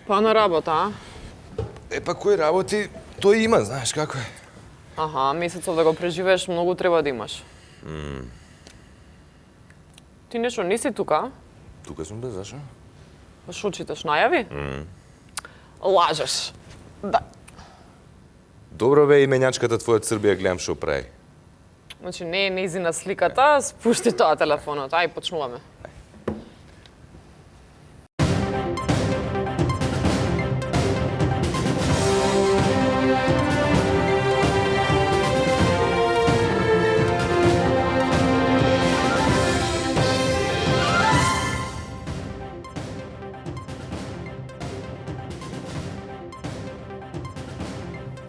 Па на работа, а? Па кој работи, тој има, знаеш како е. Аха, месецов да го преживееш, многу треба да имаш. Ти нешто не си тука? Тука сум бе, зашо? Шо читаш, најави? Лажеш. Да. Добро бе, именјачката твоја од Србија гледам шо прави. Значи, не е нејзина сликата, спушти тоа телефонот. Ај, почнуваме.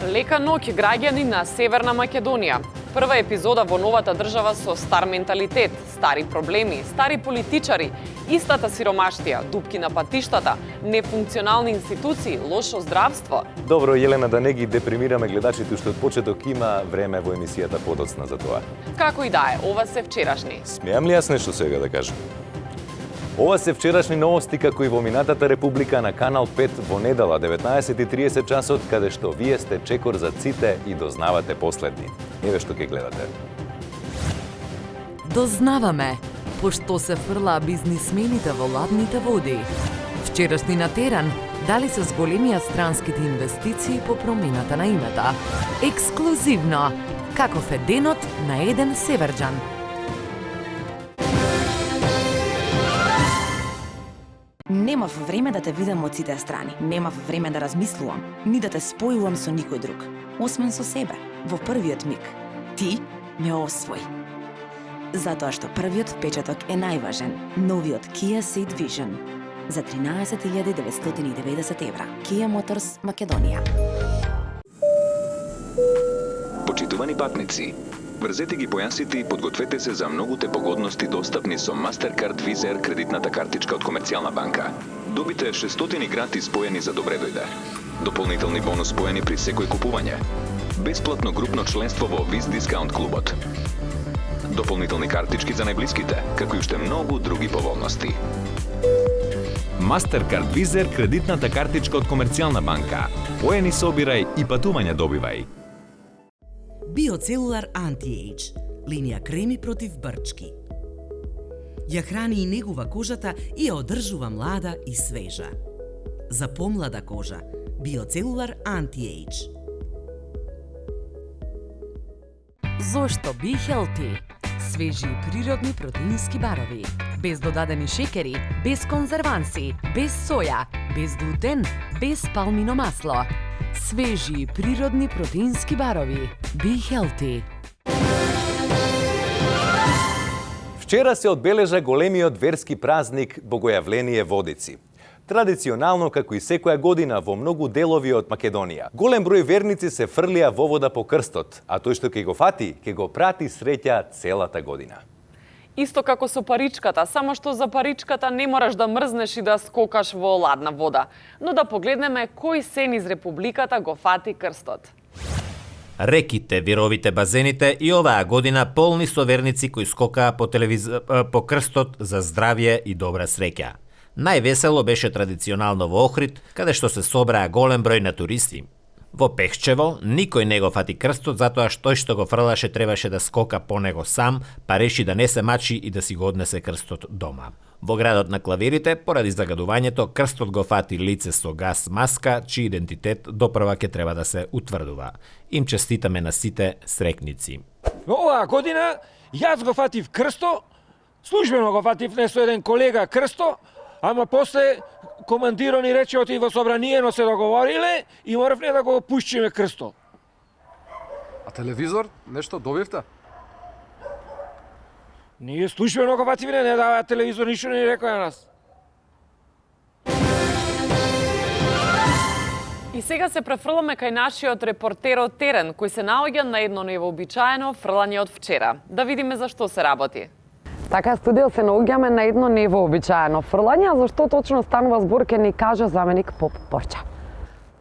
Лека ноќ, граѓани на Северна Македонија. Прва епизода во новата држава со стар менталитет, стари проблеми, стари политичари, истата сиромаштија, дупки на патиштата, нефункционални институции, лошо здравство. Добро, Јелена, да не ги депримираме гледачите што од почеток има време во емисијата подоцна за тоа. Како и да е, ова се вчерашни. Смеам ли јас нешто сега да кажам? Ова се вчерашни новости како и во минатата република на Канал 5 во недела 19:30 часот, каде што вие сте чекор за ците и дознавате последни. Еве што ќе гледате. Дознаваме, пошто се фрла бизнисмените во ладните води. Вчерашни на терен, дали се зголемија странските инвестиции по промената на имета. Ексклузивно, каков е денот на еден северџан. Немав време да те видам од сите страни. Немав време да размислувам, ни да те спојувам со никој друг, освен со себе, во првиот миг. Ти ме освои. Затоа што првиот впечаток е најважен. Новиот Kia Ceed Vision за 13.990 евра. Kia Motors, Македонија. Почитувани патници, врзете ги појасите и подгответе се за многуте погодности достапни со Mastercard Visa Air кредитната картичка од Комерцијална банка. Добите 600 гратис поени за добре дојде. Дополнителни бонус поени при секој купување. Бесплатно групно членство во Viz Discount клубот. Дополнителни картички за најблиските, како и уште многу други поволности. Mastercard Visa Air кредитната картичка од Комерцијална банка. Поени собирај и патување добивај. Биоцелулар Anti-Age, линија креми против брчки. Ја храни и негува кожата и ја одржува млада и свежа. За помлада кожа, Биоцелулар Anti-Age. Зошто Be Healthy? Свежи и природни протеински барови. Без додадени шекери, без конзерванси, без соја, без глутен, без палмино масло. Свежи и природни протеински барови. Be Healthy. Вчера се одбележа големиот верски празник Богојавление Водици. Традиционално, како и секоја година во многу делови од Македонија, голем број верници се фрлија во вода по крстот, а тој што ќе го фати, ќе го прати среќа целата година. Исто како со паричката, само што за паричката не мораш да мрзнеш и да скокаш во ладна вода, но да погледнеме кој се низ републиката го фати крстот. Реките, вировите, базените и оваа година полни со верници кои скокаа по крстот за здравје и добра среќа. Највесело беше традиционално во Охрид, каде што се собраа голем број на туристи. Во Пехчево никој не го фати крстот затоа што тој што го фрлаше требаше да скока по него сам, па реши да не се мачи и да си го однесе крстот дома. Во градот на клавирите, поради загадувањето, крстот го фати лице со газ маска, чиј идентитет допрва ќе треба да се утврдува. Им честитаме на сите срекници. Оваа година јас го фатив крсто, службено го фатив не со еден колега крсто, ама после командиро ни рече оти во собраниено се договориле и моравме да го пушчиме крсто. А телевизор? Нешто добивте? Ние службено го фативме, не даваа телевизор, ништо не рекоа на нас. И сега се префрламе кај нашиот репортер од терен, кој се наоѓа на едно невообичаено фрлање од вчера. Да видиме за што се работи. Така, студио се наоѓаме на едно невообичаено фрлање, а зашто точно станува збор ќе ни каже заменик Поп Порча.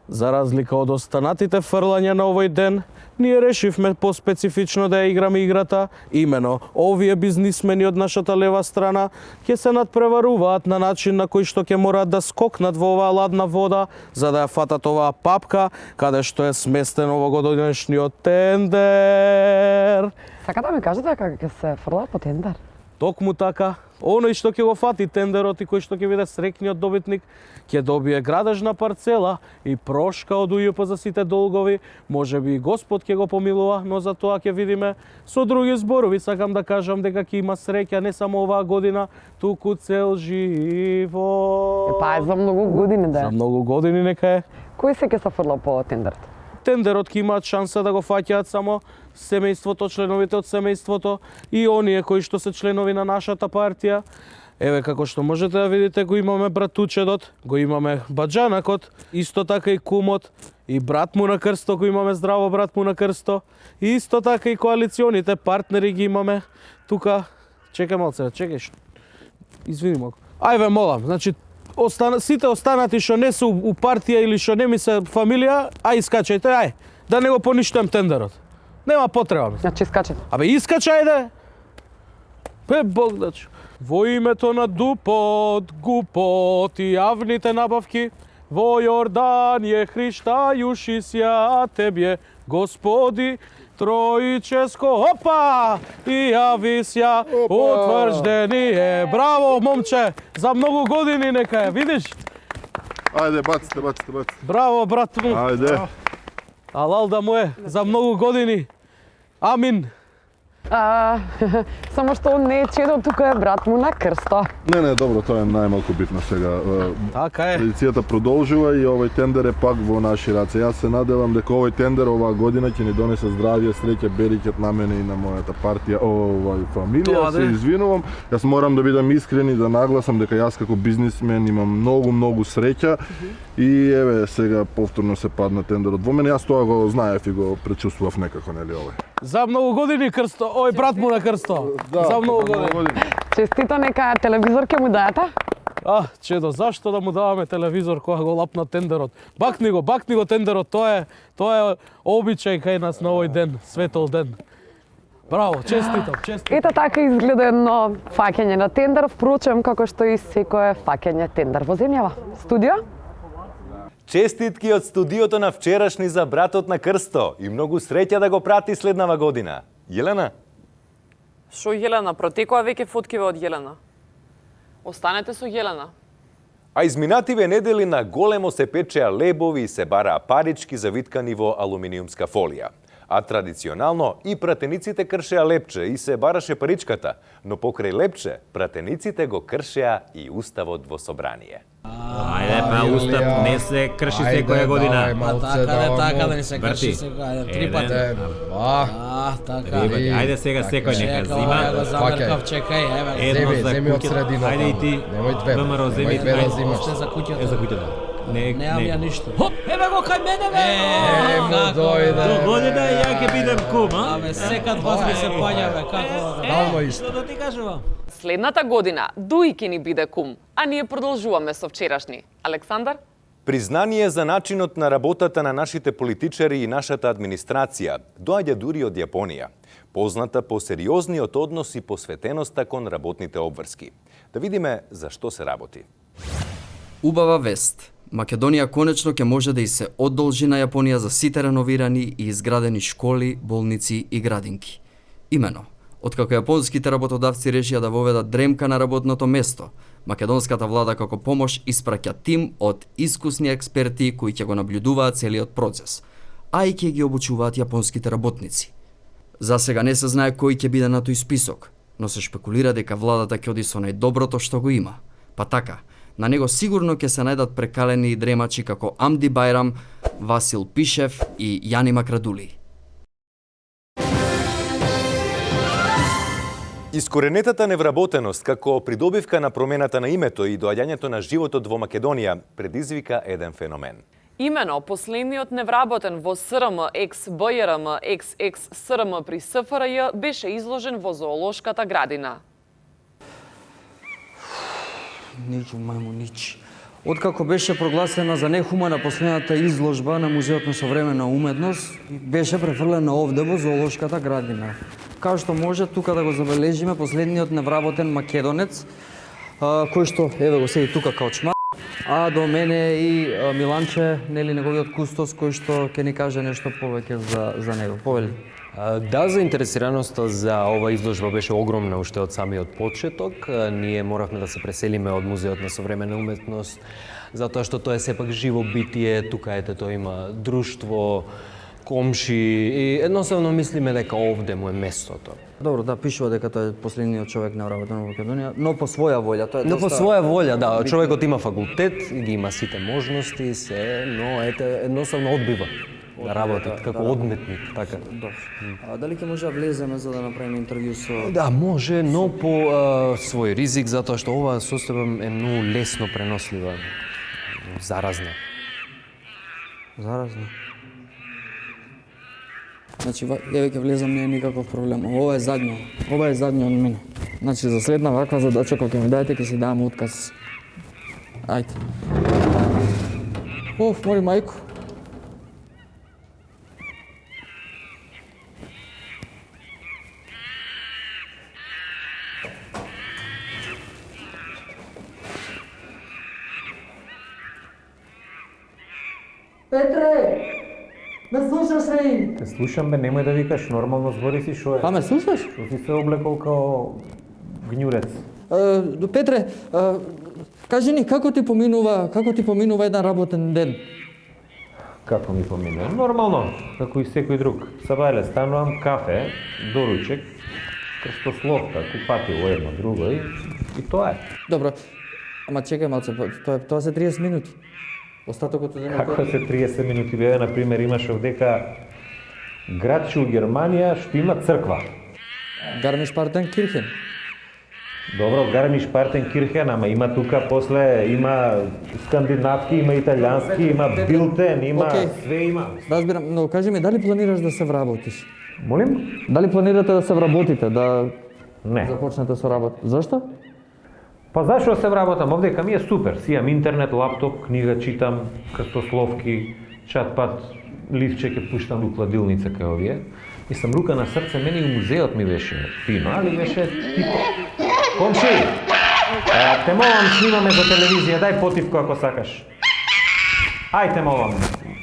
За разлика од останатите фрлања на овој ден, ние решивме поспецифично да ја играме играта. Имено, овие бизнисмени од нашата лева страна ќе се надпреваруваат на начин на кој што ќе мораат да скокнат во оваа ладна вода за да ја фатат оваа папка каде што е сместен овогодишниот тендер. Сака да ми кажете како ќе се фрла по тендер? Токму така, оној што ќе го фати тендерот и кој што ќе биде среќниот добитник, ќе добие градежна парцела и прошка од УЈП за сите долгови. Може би и Господ ќе го помилува, но за тоа ќе видиме. Со други зборови сакам да кажам дека ќе има среќа не само оваа година, туку цел живот. Па е за многу години да е. За многу години нека е. Кој се ќе се фрла по тендерот? Тендерот ќе имаат шанса да го фаќаат само семејството, членовите од семејството и оние кои што се членови на нашата партија. Еве како што можете да видите, го имаме братучедот, го имаме баџанакот, исто така и кумот, и брат му на крсто, го имаме здраво брат му на крсто, и исто така и коалиционите партнери ги имаме. Тука, чекај малце, чекај. Извини малку. Ајве молам, значи сите останати што не се у партија или што не ми се фамилија, ај искачајте, ај, да не го поништам тендерот. Нема потреба. Значи искачајте. Абе искачајде. Бе Бог дачу. Во името на ДУПОТ, ГУПОТ и јавните набавки, во Јорданије Христа јуши сја тебе, Господи, Троическо, опа! И јави сја утврждение. Браво, момче, за многу години нека е, видиш? Ајде, баците. Браво, брат му. Ајде. Алал да му е, за многу години. Амин. Само што он не е чедо, тука е брат му на крсто. Не, добро, тоа е најмалку битно сега. Така е. Традицијата продолжува и овој тендер е пак во наши раце. Јас се надевам дека овој тендер оваа година ќе ни донесе здравје, среќа, берекет на мене и на мојата партија, овој фамилија. Се извинувам. Јас морам да бидам искрен и да нагласам дека јас како бизнисмен имам многу среќа и еве сега повторно се падна тендерот во мене. Јас тоа го знаев и го пречувствував некако, нели овој. За многу години крсто, ој брат му на крсто. Да, за многу години. Честито, нека телевизор ќе му даете? Чедо, зашто да му даваме телевизор кога го лапна тендерот? Бакни го тендерот, тоа е обичај кај нас на овој ден, светол ден. Браво, честито. Ето така изгледа едно фаќање на тендер, впрочем како што и секое фаќање тендер во земјава. Студио? Честитки од студиото на вчерашни за братот на крсто и многу среќа да го прати следнава година. Јелена? Шо Јелена? Протекоа веќе фоткиве од Јелена. Останете со Јелена. А изминативе недели на големо се печеа лебови и се бараа парички завиткани во алуминиумска фолија. А традиционално и пратениците кршеа лепче и се бараше паричката, но покрај лепче пратениците го кршеа и уставот во собрание. Ајде, па устав не се крши секоја година. Така да не се крши секоја, три пати. Така. Ајде сега секој нека зима. Чекај, еве. Едно за куќата. Ајде и ти. ВМРО земи. Ще за куќата. За куќата. Немам ја ништо. Хоп, еве го кај мене, бе! До година ја ќе бидем кум, а? Абе, секад вас ми се паѓа, бе, како? Дално исто. Да ти кажувам. Следната година Дуи ќе ни биде кум, а ние продолжуваме со вчерашни. Александар? Признание за начинот на работата на нашите политичари и нашата администрација доаѓа дури од Јапонија, позната по сериозниот однос и посветеноста кон работните обврски. Да видиме за што се работи. Убава вест. Македонија конечно ќе може да и се одолжи на Јапонија за сите реновирани и изградени школи, болници и градинки. Имено, откако јапонските работодавци решија да воведат дремка на работното место, македонската влада како помош испраќа тим од искусни експерти кои ќе го наблюдуваат целиот процес, а и ќе ги обучуваат јапонските работници. За сега не се знае кој ќе биде на тој список, но се шпекулира дека владата ќе оди со најдоброто што го има. Па така, на него сигурно ќе се најдат прекалени дремачи како Амди Бајрам, Васил Пишев и Јани Макрадули. Искоренетата невработеност како придобивка на промената на името и доаѓањето на животот во Македонија предизвика еден феномен. Имено, последниот невработен во СРМ, екс-БЈРМ, екс-СРМ при СФРЈ беше изложен во зоолошката градина. Ничу, мајму, нич. Откако беше прогласена за нехумана последната изложба на Музеот на современа уметност, беше префрлена овде во зоолошката градина. Као што може тука да го забележиме последниот невработен македонец, кој што еве го седи тука као чма, а до мене и Миланче, нели неговиот кустос кој што ќе ни каже нешто повеќе за него. Повели. Да, заинтересираноста за ова изложба беше огромна уште од самиот почеток. Ние моравме да се преселиме од Музеот на современа уметност, затоа што тоа е сепак живо битие, тука тоа има друштво, комши и едноставно мислиме дека овде му е местото. Добро, да, пишува дека тоа е последниот човек навработен во Македонија, но по своја волја. Тоа е Но по своја волја, да, човекот има факултет и ги има сите можности, се, но едноставно одбива да работи како одметник, така. Добро. Дали ќе може да влеземе за да направиме интервју со... Да, може, но по свој ризик, затоа што оваа состојба е многу лесно пренослива, заразна. Заразна? Значи, еве ќе влезам, не е никаков проблем. Ова е задњо од мене. Значи, за следна ваква задача која ќе ми дадете, ќе си давам отказ. Ајде. Моли мајко. Петре! Ме слушаш ли? Те слушам, бе, немој да викаш, нормално збори си, шо е? Ме слушаш? Шо си се облекол као гњурец? Петре, кажи ни, како ти поминува еден работен ден? Како ми поминува? Нормално, како и секој друг. Сабајле, станувам кафе, доручек, крстословка, купати во едно друго и тоа е. Добро, ама чекај малце, тоа се 30 минути. Остатокот од денот... Како се 30 минути, бе, например, имаш овдека градче у Германија што има црква. Гармиш-Партенкирхен. Добро, Гармиш-Партенкирхен, ама има тука после, има скандинавски, има италијански, има билтен, има све има. Разбирам, но кажи ми, дали планираш да се вработиш? Молим? Дали планирате да се вработите, да Не. започнете со работа? Зашто? Па зашо се вработам? Овдека ми е супер. Си имам интернет, лаптоп, книга читам, крстословки, чат-пат, ливче ќе пуштам у кладилница кај овие. И сам рука на срце, мене и музеот ми беше фино, али беше типо. Комши! Те молам, снимаме за телевизија, дај потивко ако сакаш. Ајте молам.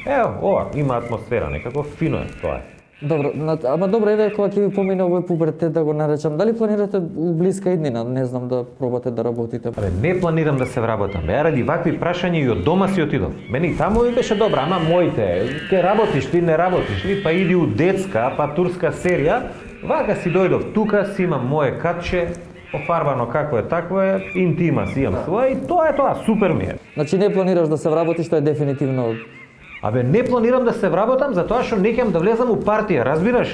Ево, ова, има атмосфера, некако фино е тоа. Добро, ама добро, еве кога ќе ви помине овој пубертет да го наречам, дали планирате у блиска иднина, не знам, да пробате да работите? Не планирам да се вработам, бе, ради вакви прашања и од дома си отидов. Мене и таму ми беше добра, ама моите, ке работиш ли, не работиш ли, па иди у детска, па турска серија, вака си дојдов, тука си имам моје катче, офарбано какво е такво е, интима си имам своја и тоа е тоа, супер ми е. Значи не планираш да се вработиш, тоа е дефинитивно... Абе, не планирам да се вработам затоа што не ќе да влезам у партија, разбираш?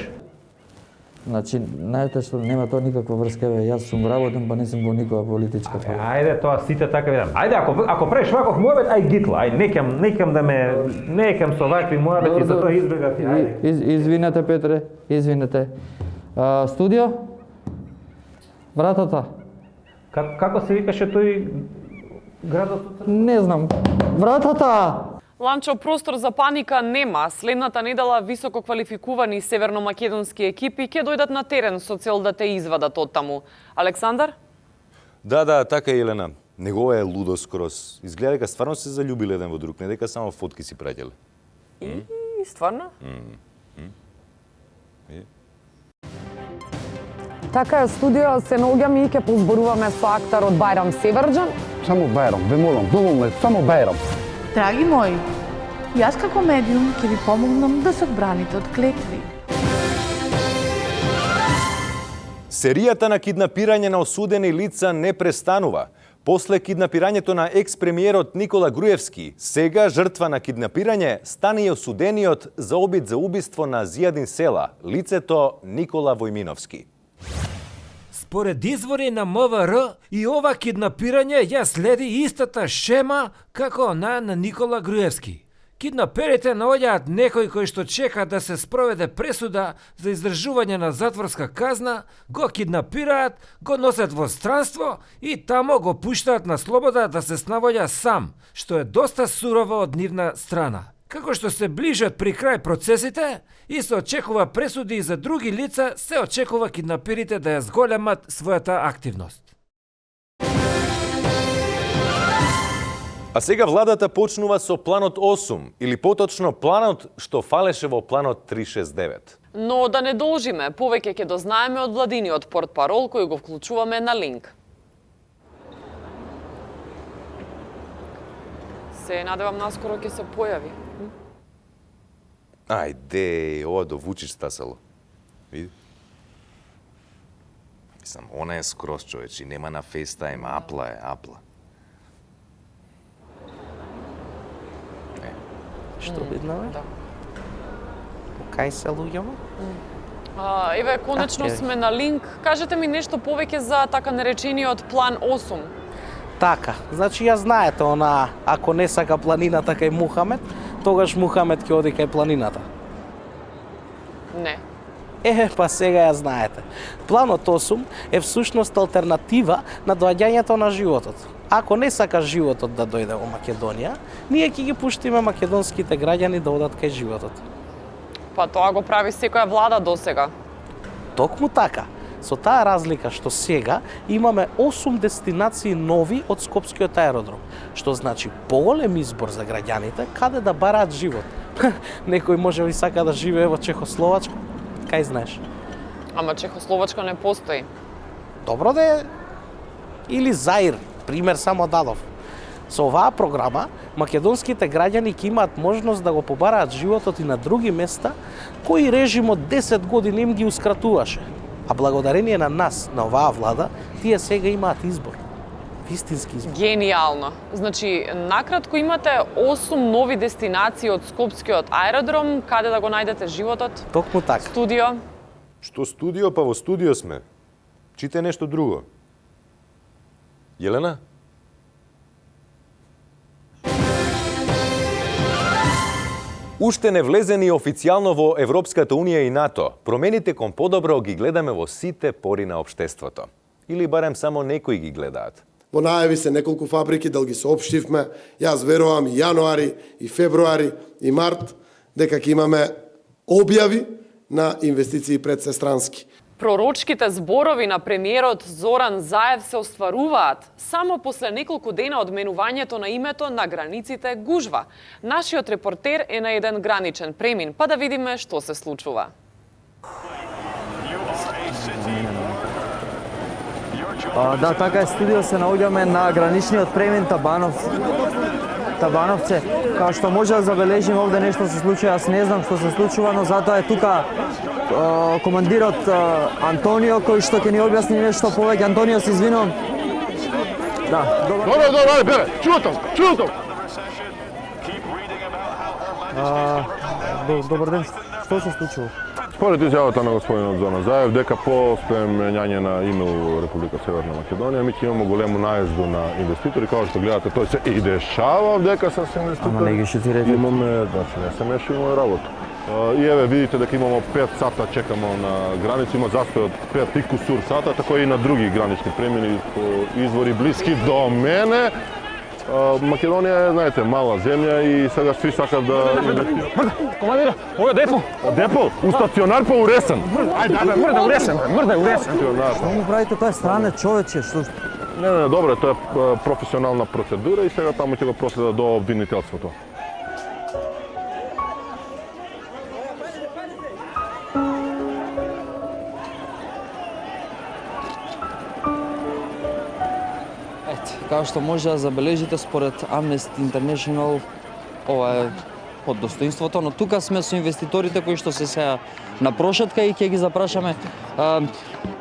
Значи, знаете што нема тоа никаква врска, бе, јас сум вработен, па не сум во никоја политичка партија. Ајде, тоа сите така видам. Ајде, ако преш ваков мојбет, ај гитла, ај, некам да ме, некам со вакви мојбети, за тоа избегав и ајде. Извинете, Петре, извинете. Студио? Вратата? Како се викаше тој градот? Не знам. Вратата! Ланчо, простор за паника нема. Следната недела високо квалификувани северномакедонски екипи ќе дојдат на терен со цел да те извадат од таму. Александар? Да, така е, Елена. Него е лудо скроз. Изгледа дека стварно се заљубиле еден во друг, не дека само фотки си праќале. И стварно? Така е, студио се наоѓаме и ќе позборуваме со акторот Бајрам Северџан. Само Бајрам, ве молам, доволно е, само Бајрам. Драги мои, јас како медиум ќе ви помогнам да се одбраните од клетви. Серијата на киднапирање на осудени лица не престанува. После киднапирањето на екс-премиерот Никола Груевски, сега жртва на киднапирање стане и осудениот за обид за убиство на Зијадин Села, лицето Никола Војминовски. Според извори на МВР и ова киднапирање ја следи истата шема како она на Никола Груевски. Киднаперите наоѓаат некој кој што чека да се спроведе пресуда за издржување на затворска казна, го киднапираат, го носат во странство и тамо го пуштаат на слобода да се снаоѓа сам, што е доста сурово од нивна страна. Како што се ближат при крај процесите и се очекува пресуди и за други лица, се очекува киднапирите да ја зголемат својата активност. А сега владата почнува со планот 8, или поточно планот што фалеше во планот 369. Но да не должиме, повеќе ќе дознаеме од владиниот портпарол кој го вклучуваме на линк. Се надевам наскоро ќе се појави. Ајде, ова до Вучич стасало. Види? Мислам, она е скроз човечи, нема на FaceTime, апла е, апла. Што виднаме? Да. Кај се луѓето? Еве, конечно сме на линк. Кажете ми нешто повеќе за така наречениот план 8. Така, значи ја знаете она, ако не сака планината кај Мухамед, тогаш Мухамед ќе оди кај планината. Не. Па сега ја знаете. Планот 8 е всушност алтернатива на доаѓањето на животот. Ако не сакаш животот да дојде во Македонија, ние ќе ги пуштиме македонските граѓани да одат кај животот. Па тоа го прави секоја влада досега. Токму така. Со таа разлика што сега имаме 8 дестинации нови од Скопскиот аеродром, што значи поголем избор за граѓаните каде да бараат живот. Некој може би сака да живее во Чехословачка, кај знаеш? Ама Чехословачка не постои. Добро да е. Или Заир, пример само дадов. Со оваа програма, македонските граѓани ќе имаат можност да го побараат животот и на други места, кои режимот 10 години им ги ускратуваше. А благодарение на нас, на оваа влада, тие сега имаат избор. Вистински избор. Гениално. Значи, накратко имате 8 нови дестинации од Скопскиот аеродром, каде да го најдете животот? Токму така. Студио? Што студио, па во студио сме. Чите нешто друго. Јелена? Уште не влезени официјално во Европската Унија и НАТО, промените кон подобро ги гледаме во сите пори на општеството. Или барем само некои ги гледаат. Во најави се неколку фабрики, да ги соопштивме. Јас верувам и јануари, и февруари, и март, дека ќе имаме објави на инвестиции пред сестрански. Пророчките зборови на премиерот Зоран Заев се остваруваат само после неколку дена од менувањето на името на границите гужва. Нашиот репортер е на еден граничен премин, па да видиме што се случува. Да, така е, студио се наоѓаме на граничниот премин Табановце. Као што може да забележиме, овде нешто се случува, јас не знам што се случува, но затоа е тука командирот Антонио, кој што ќе ни објасни нешто повеќе. Антонио, се извинувам. Да, Добро, бе, чутам. Добар ден, што се случува? Според изјавата на господинот Зоран Заев, дека по менјање на име во Република Северна Македонија, ми ќе имаме голему наезду на инвеститори, како што гледате, тој се и дешава дека се инвеститори. Ама не ги шутирате. Имаме, значи не се мешаме работа. И еве видите дека имаме 5 сата чекамо на граница, има застој од 5 и кусур сата, така и на други гранични премини по извори блиски до мене. Македонија е, знаете, мала земја и сега сви сакат да инвестират. Командира, ова депо. Депо? У стационар па уресен. Ајде, мрда уресен. Што му правите, тоа е странен човече, што? Не, добре, тоа е професионална процедура и сега таму ќе го проследа до обвинителството. Како што може да забележите според Amnesty International, ова е под достоинството, но тука сме со инвеститорите кои што се сега на прошетка и ќе ги запрашаме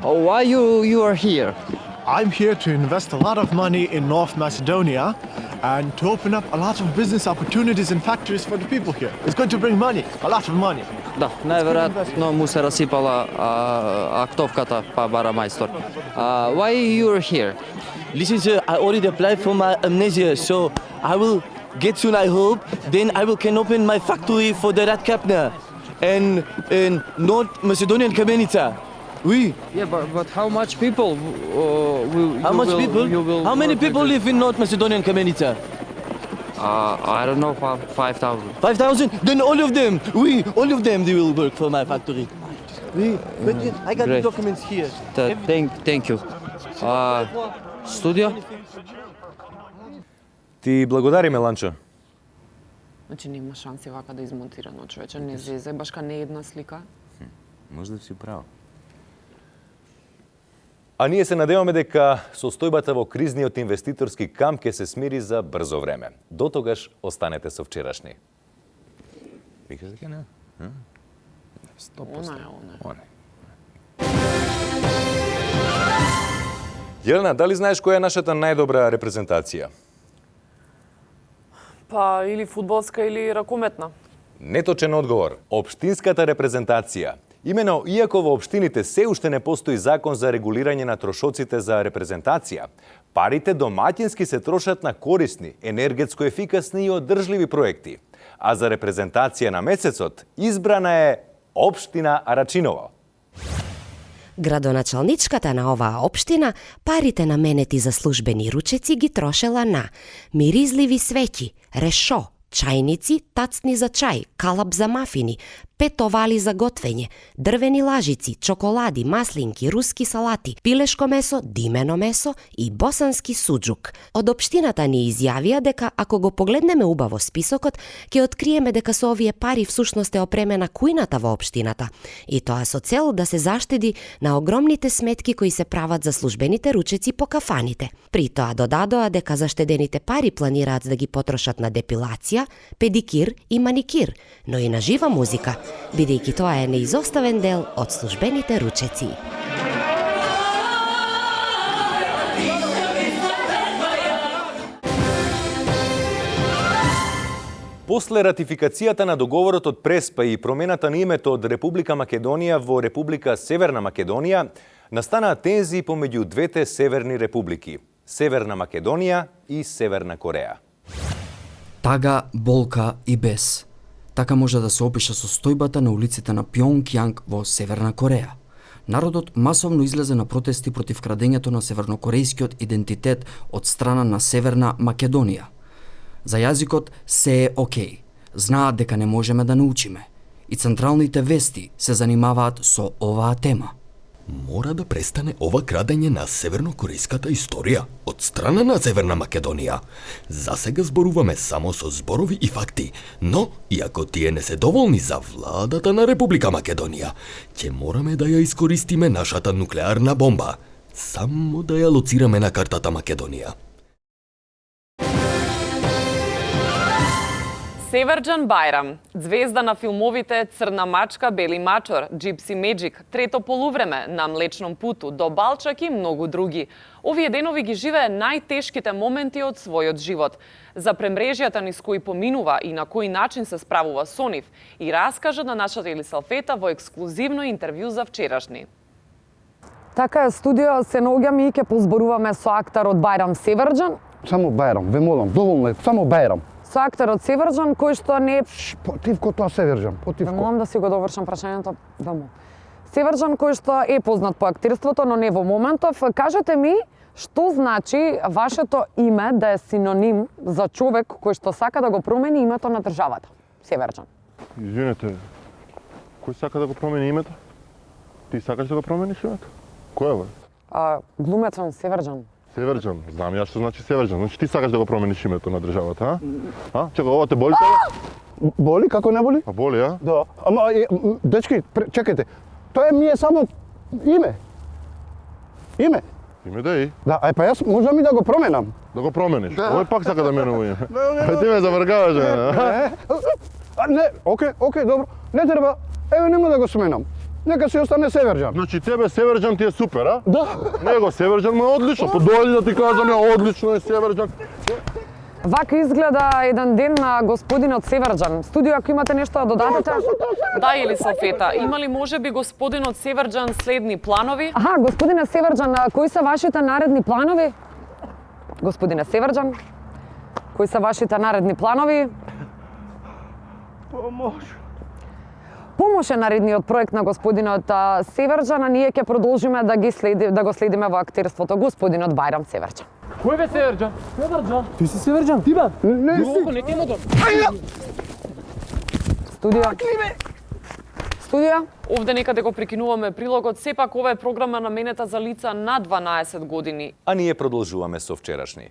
why you are here? I'm here to invest a lot of money in North Macedonia and to open up a lot of business opportunities and factories for the people here. It's going to bring money, a lot of money. Да, најверојатно му се расипала актовката, па бара мајстор. Why you are here? Listen, sir, I already applied for my amnesia, so I will get soon, I hope, then I can open my factory for the Rat Kapner and in North Macedonian Kamenica. Oui. Yeah, but how much people will... How much people? How many people live in North Macedonian Kamenica? I don't know, 5,000. 5,000? Then all of them, oui, all of them, they will work for my factory. Oui, but I got the documents here. Thank you. Studio? Ти благодариме, Ланчо. Значи нема шанси вака да измонтирано, човече, не зезе, башка не една слика. Може да си право. А ние се надеваме дека состојбата во кризниот инвеститорски камп ќе се смири за брзо време. До тогаш останете со вчерашни. Викаш дека не? 100%. Она. Јелена, дали знаеш која е нашата најдобра репрезентација? Па или фудбалска или ракометна. Неточен одговор. Општинската репрезентација. Имено, иако во општините се уште не постои закон за регулирање на трошоците за репрезентација, парите домаќински се трошат на корисни, енергетско ефикасни и одржливи проекти. А за репрезентација на месецот избрана е општина Арачиново. Градоначалничката на оваа општина парите наменети за службени ручеци ги трошела на миризливи свеќи, решо, чајници, тацни за чај, калап за мафини, 5 овали за готвење, дрвени лажици, чоколади, маслинки, руски салати, пилешко месо, димено месо и босански суџук. Од општината ни изјавија дека ако го погледнеме убаво списокот, ќе откриеме дека со овие пари всушност е опремена кујната во општината, и тоа со цел да се заштеди на огромните сметки кои се прават за службените ручеци по кафаните. При тоа додадоа дека заштедените пари планираат да ги потрошат на депилација, педикир и маникир, но и на жива музика, бидејќи тоа е неизоставен дел од службените ручеци. После ратификацијата на договорот од Преспа и промената на името од Република Македонија во Република Северна Македонија, настанаа тензии помеѓу двете северни републики – Северна Македонија и Северна Кореја. Тага, болка и бес. Така може да се опише состојбата на улиците на Пјонгјанг во Северна Кореја. Народот масовно излезе на протести против крадењето на севернокорејскиот идентитет од страна на Северна Македонија. За јазикот се е окей. Знаат дека не можеме да научиме. И централните вести се занимаваат со оваа тема. Мора да престане ова крадење на севернокорејската историја од страна на Северна Македонија. Засега зборуваме само со зборови и факти, но иако тие не се доволни за владата на Република Македонија, ќе мораме да ја искористиме нашата нуклеарна бомба, само да ја лоцираме на картата Македонија. Северџан Бајрам, звезда на филмовите Црна мачка, Бели мачор, Gypsy Magic, Трето полувреме, На млечном путу, До Балчак и многу други. Овие денови ги живее најтешките моменти од својот живот. За премрежјата низ кои поминува и на кој начин се справува со нив и раскажа на нашата Елисалфета во ексклузивно интервју за вчерашни. Така е, студио се наоѓаме и ќе позборуваме со акторот Бајрам Северџан. Само Бајрам, ве молам, доволно е, само Бајрам. Со акторот Северџан, кој што не... Потивко тоа Северџан, потивко. Молам да си го довршам прашањето. Северџан, кој што е познат по актерството, но не во моментов. Кажете ми, што значи вашето име да е синоним за човек кој што сака да го промени името на државата? Северџан. Извинете, кој сака да го промени името? Ти сакаш да го промениш името? Кој е? Глумецот Северџан. Северџан, знам ја што значи Северџан. Значи ти сакаш да го промениш името на државата, а? Чекај, ова те боли тебе? Боли, како не боли? А боли, а? Да. Ама, дечки, чекајте. Тоа ми е само име. Име. Име да и? Да, па јас можам и да го променам. Да го промениш? Овој пак сака да менува име. Ти ме завргаваш, не, окей, добро. Не треба. Еве нема да го сменам. Нека си остане Северџан. Значи тебе Северџан ти е супер, а? Да. Него Северџан му е одлично. Подојди да ти кажам, одлично е Северџан. Вака изгледа еден ден на господинот Северџан. Студио, ако имате нешто да додадете? Да, Елисалфета, има ли можеби господинот Северџан следни планови? Господине Северџан, кои се вашите наредни планови? Господине Северџан, Кои се вашите наредни планови? Помош е наредниот проект на господинот Северџан, а ние ќе продолжиме да го следиме во актерството. Господинот Бајрам Северџан. Кој бе Северџан? Северџан? Ти си Северџан? Ти бе? Не си. Не ти модам. Студија? Овде нека да го прекинуваме прилогот, сепак ова е програма наменета за лица над 12 години. А ние продолжуваме со вчерашни.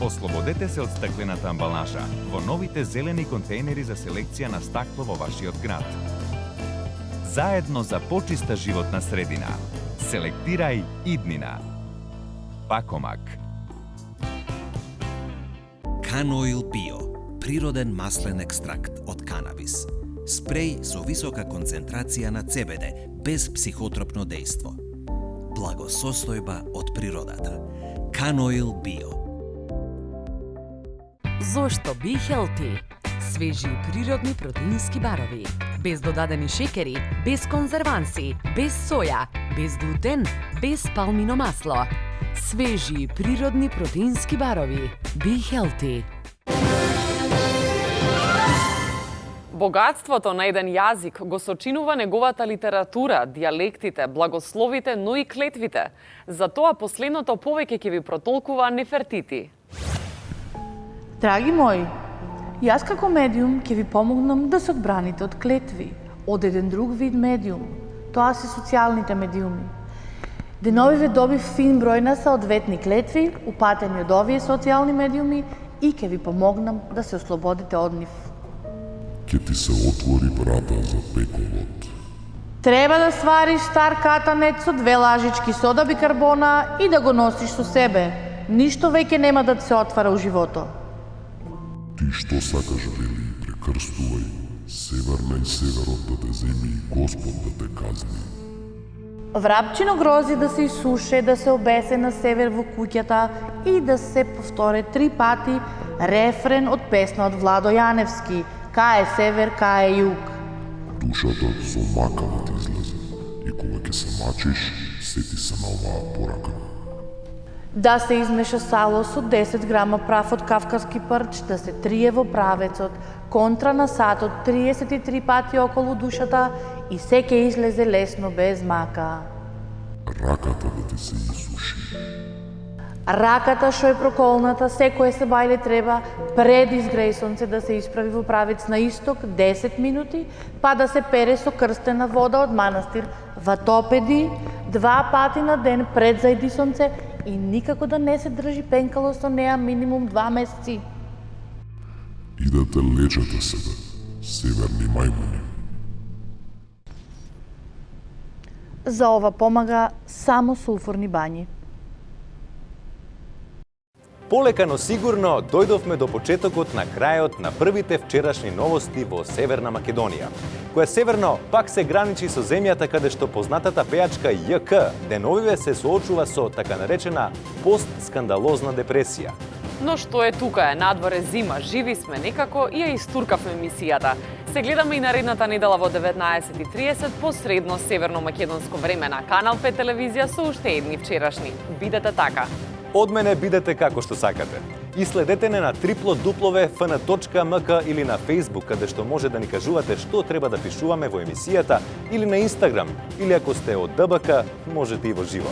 Ослободете се од стаклената амбалажа во новите зелени контейнери за селекција на стакло во вашиот град. Заедно за почиста животна средина. Селектирај иднина. Пакомак. Canoil Bio. Природен маслен екстракт од канабис. Спреј со висока концентрација на CBD, без психотропно дејство. Благосостојба од природата. Canoil Bio. Зошто Be Healthy? Свежи природни протеински барови. Без додадени шекери, без конзерванси, без соја, без глутен, без палмино масло. Свежи природни протеински барови. Be Healthy. Богатството на еден јазик го сочинува неговата литература, диалектите, благословите, но и клетвите. Затоа последното повеќе ќе ви протолкува Нефертити. Драги мои, јас како медиум ќе ви помогнам да се одбраните од клетви, од еден друг вид медиум. Тоа се социјалните медиуми. Деновиве добив фин број на соодветни клетви, упатени од овие социјални медиуми и ќе ви помогнам да се ослободите од нив. Ќе ти се отвори врата за пеколот. Треба да свариш стар катанет со 2 лажички сода бикарбона и да го носиш со себе. Ништо веќе нема да се отвара у живото. Ти што сакаш, вели, прекрстувај, северна и северот да те земи и Господ да те казни. Врапчино грози да се исуше, да се обесе на север во куќата и да се повторе 3 пати рефрен од песна од Владо Јаневски, кај е север, кај е југ. Душата со мака да ти излезе и кога ќе се мачиш, сети се на оваа порака. Да се измеша сало со 10 грама прав од кавказки прч, да се трие во правецот, контра на сатот 33 пати околу душата и се ќе излезе лесно без мака. Раката да ти се исуши. Раката што е проколната, секое се бајле треба пред изгреј сонце да се исправи во правец на исток 10 минути, па да се пере со крстена вода од манастир Ватопеди 2 пати на ден пред зајди сонце и никако да не се држи пенкало со неа минимум 2 месеци. Идете лечете себе, северни мајмуни. За ова помага само сулфурни бањи. Полека, но сигурно, дојдовме до почетокот на крајот на првите вчерашни новости во Северна Македонија, која северно пак се граничи со земјата каде што познатата пејачка ЈК деновиве се соочува со така наречена постскандалозна депресија. Но што е тука, надворе зима, живи сме некако и ја истуркавме емисијата. Се гледаме и наредната недела во 19:30 по средно северно-македонско време на Канал 5 телевизија со уште едни вчерашни. Бидете така. Од мене бидете како што сакате. И следете не на www.fn.mk или на Facebook, каде што може да ни кажувате што треба да пишуваме во емисијата, или на Instagram, или ако сте од ДБК, можете и во живо.